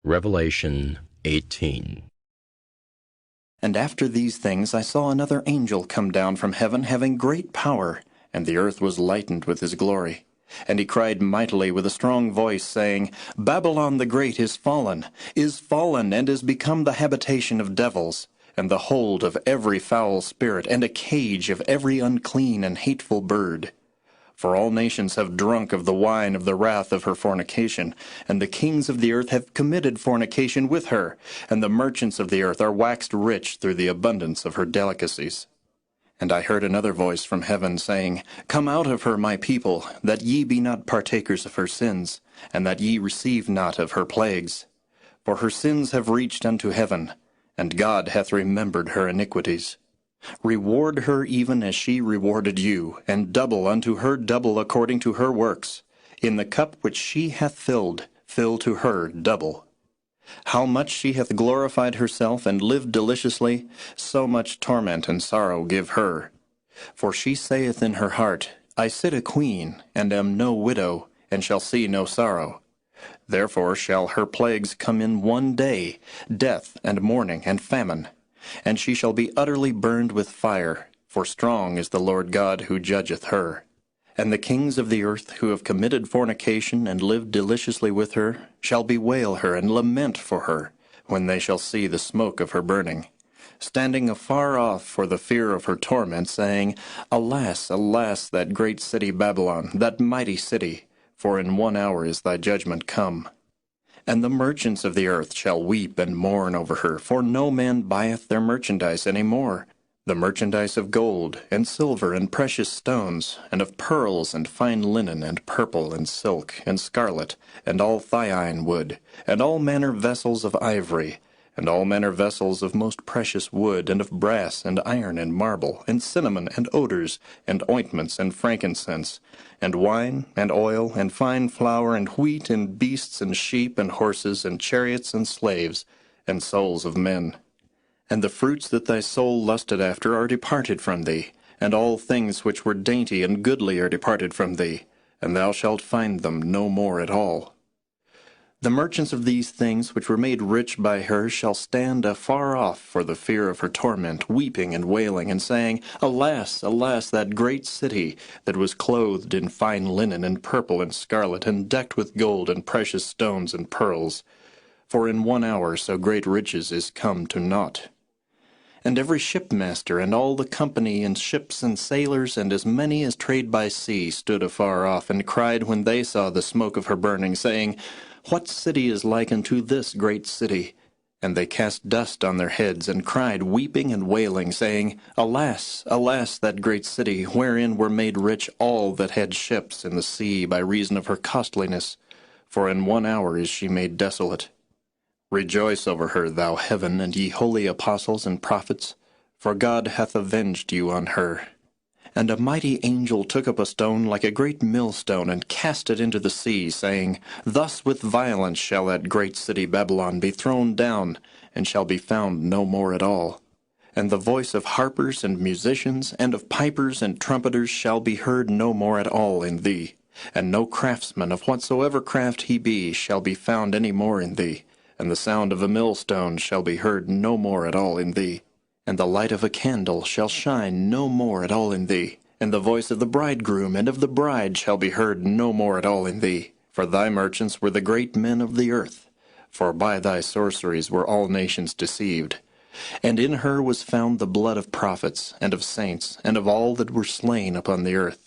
Revelation 18. And after these things I saw another angel come down from heaven, having great power, and the earth was lightened with his glory. And he cried mightily with a strong voice, saying, Babylon the great is fallen, and is become the habitation of devils, and the hold of every foul spirit, and a cage of every unclean and hateful bird. For all nations have drunk of the wine of the wrath of her fornication, and the kings of the earth have committed fornication with her, and the merchants of the earth are waxed rich through the abundance of her delicacies. And I heard another voice from heaven, saying, Come out of her, my people, that ye be not partakers of her sins, and that ye receive not of her plagues. For her sins have reached unto heaven, and God hath remembered her iniquities. Reward her even as she rewarded you, and double unto her double according to her works. In the cup which she hath filled, fill to her double. How much she hath glorified herself and lived deliciously, so much torment and sorrow give her. For she saith in her heart, I sit a queen, and am no widow, and shall see no sorrow. Therefore shall her plagues come in one day, death and mourning and famine. And she shall be utterly burned with fire, for strong is the Lord God who judgeth her. And the kings of the earth who have committed fornication and lived deliciously with her shall bewail her and lament for her, when they shall see the smoke of her burning, standing afar off for the fear of her torment, saying, Alas, alas, that great city Babylon, that mighty city, for in 1 hour is thy judgment come. And the merchants of the earth shall weep and mourn over her, for no man buyeth their merchandise any more, the merchandise of gold, and silver, and precious stones, and of pearls, and fine linen, and purple, and silk, and scarlet, and all thyian wood, and all manner vessels of ivory, and all manner vessels of most precious wood, and of brass, and iron, and marble, and cinnamon, and odors, and ointments, and frankincense, and wine, and oil, and fine flour, and wheat, and beasts, and sheep, and horses, and chariots, and slaves, and souls of men. And the fruits that thy soul lusted after are departed from thee, and all things which were dainty and goodly are departed from thee, and thou shalt find them no more at all. The merchants of these things which were made rich by her shall stand afar off for the fear of her torment, weeping and wailing, and saying, Alas, alas, that great city, that was clothed in fine linen, and purple, and scarlet, and decked with gold, and precious stones, and pearls. For in 1 hour so great riches is come to naught. And every shipmaster, and all the company, and ships, and sailors, and as many as trade by sea, stood afar off, and cried when they saw the smoke of her burning, saying, What city is like unto this great city? And they cast dust on their heads, and cried, weeping and wailing, saying, Alas, alas, that great city, wherein were made rich all that had ships in the sea by reason of her costliness. For in 1 hour is she made desolate. Rejoice over her, thou heaven, and ye holy apostles and prophets, for God hath avenged you on her. And a mighty angel took up a stone like a great millstone, and cast it into the sea, saying, Thus with violence shall that great city Babylon be thrown down, and shall be found no more at all. And the voice of harpers and musicians, and of pipers and trumpeters shall be heard no more at all in thee. And no craftsman of whatsoever craft he be shall be found any more in thee. And the sound of a millstone shall be heard no more at all in thee. And the light of a candle shall shine no more at all in thee. And the voice of the bridegroom and of the bride shall be heard no more at all in thee. For thy merchants were the great men of the earth. For by thy sorceries were all nations deceived. And in her was found the blood of prophets, and of saints, and of all that were slain upon the earth,